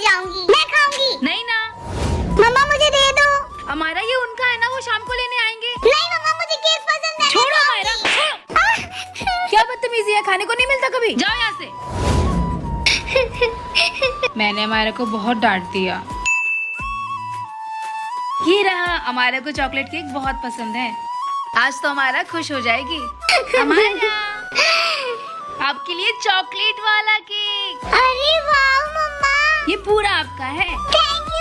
जाऊंगी, मैं खाऊंगी। नहीं ना मम्मा मुझे दे दो। हमारा ये उनका है ना, वो शाम को लेने आएंगे। नहीं मम्मा मुझे केक पसंद है। छोड़ो हमारा, क्या बदतमीजी है, खाने को नहीं मिलता कभी, जाओ यहाँ से। मैंने हमारे को बहुत डांट दिया। ये रहा, हमारे को चॉकलेट केक बहुत पसंद है, आज तो हमारा खुश हो जाएगी। हमारा आपके लिए चॉकलेट वाला केक। अरे वाह मम्मा, ये पूरा आपका है। थैंक